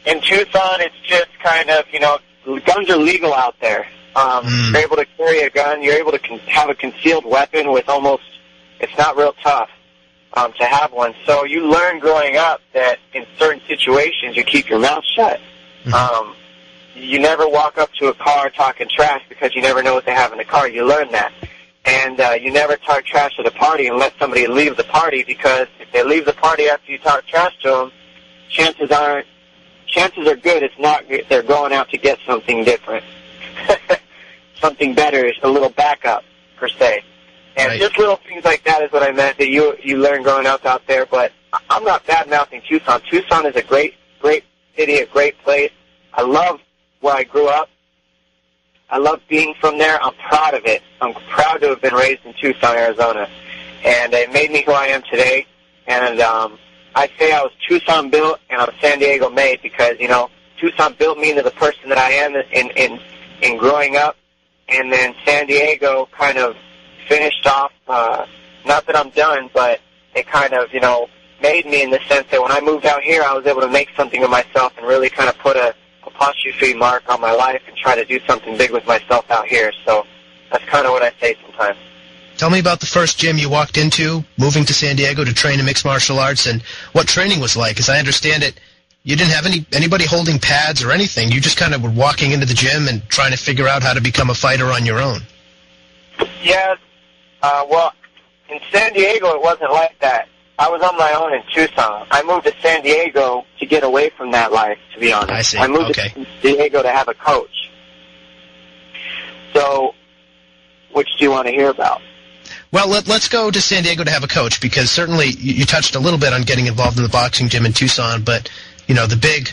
In Tucson, it's just kind of, guns are legal out there. You're able to carry a gun. You're able to have a concealed weapon with it's not real tough to have one. So you learn growing up that in certain situations you keep your mouth shut. You never walk up to a car talking trash because you never know what they have in the car. You learn that. And you never talk trash at a party and let somebody leave the party, because if they leave the party after you talk trash to them, chances are good they're going out to get something different. Something better, a little backup, per se. And just little things like that is what I meant, that you learn growing up out there. But I'm not bad-mouthing Tucson. Tucson is a great city, a great place. I love where I grew up. I love being from there. I'm proud of it. I'm proud to have been raised in Tucson, Arizona. And it made me who I am today. And I'd say I was Tucson built and I was San Diego made, because, Tucson built me into the person that I am in growing up. And then San Diego kind of finished off, not that I'm done, but it kind of, made me in the sense that when I moved out here, I was able to make something of myself and really kind of put a apostrophe mark on my life and try to do something big with myself out here. So that's kind of what I say sometimes. Tell me about the first gym you walked into, moving to San Diego to train in mixed martial arts, and what training was like. As I understand it, you didn't have anybody holding pads or anything. You just kind of were walking into the gym and trying to figure out how to become a fighter on your own. Yes. Well, in San Diego, it wasn't like that. I was on my own in Tucson. I moved to San Diego to get away from that life, to be honest. I see. I moved to San Diego to have a coach. So, which do you want to hear about? Well, let's go to San Diego to have a coach, because certainly you touched a little bit on getting involved in the boxing gym in Tucson, but the big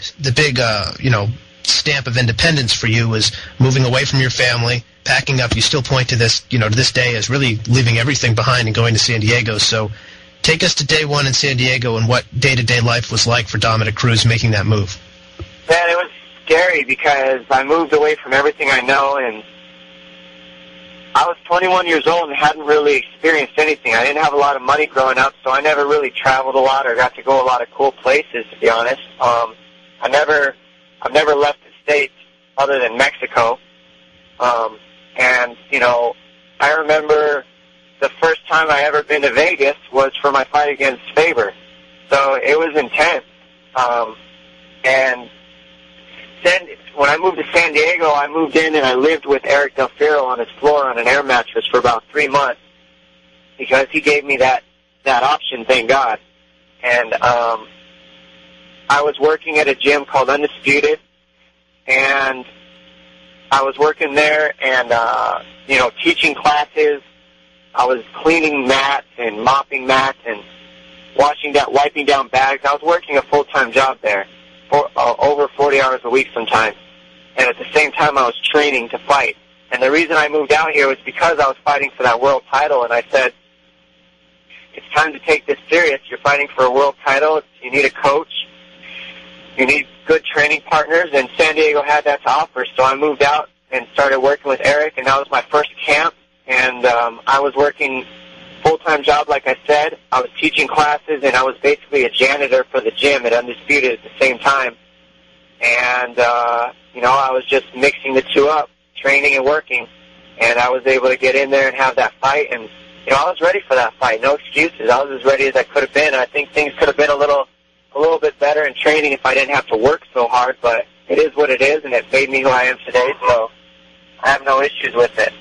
stamp of independence for you was moving away from your family, packing up. You still point to this, to this day as really leaving everything behind and going to San Diego. So take us to day one in San Diego and what day-to-day life was like for Dominick Cruz making that move. Man, it was scary because I moved away from everything I know, and I was 21 years old and hadn't really experienced anything. I didn't have a lot of money growing up, so I never really traveled a lot or got to go a lot of cool places, to be honest. I've never left the States other than Mexico. And, I remember the first time I ever been to Vegas was for my fight against Faber. So it was intense. And then when I moved to San Diego, I moved in and I lived with Eric Del Fierro on his floor on an air mattress for about 3 months, because he gave me that option, thank God. And I was working at a gym called Undisputed, and I was working there and, teaching classes. I was cleaning mats and mopping mats and wiping down bags. I was working a full-time job there, for over 40 hours a week sometimes. And at the same time, I was training to fight. And the reason I moved out here was because I was fighting for that world title, and I said, it's time to take this serious. You're fighting for a world title. You need a coach. You need good training partners, and San Diego had that to offer. So I moved out and started working with Eric, and that was my first camp. And I was working full-time job, like I said. I was teaching classes, and I was basically a janitor for the gym at Undisputed at the same time. And, I was just mixing the two up, training and working. And I was able to get in there and have that fight. And, I was ready for that fight. No excuses. I was as ready as I could have been. I think things could have been a little bit better in training if I didn't have to work so hard. But it is what it is, and it made me who I am today. So I have no issues with it.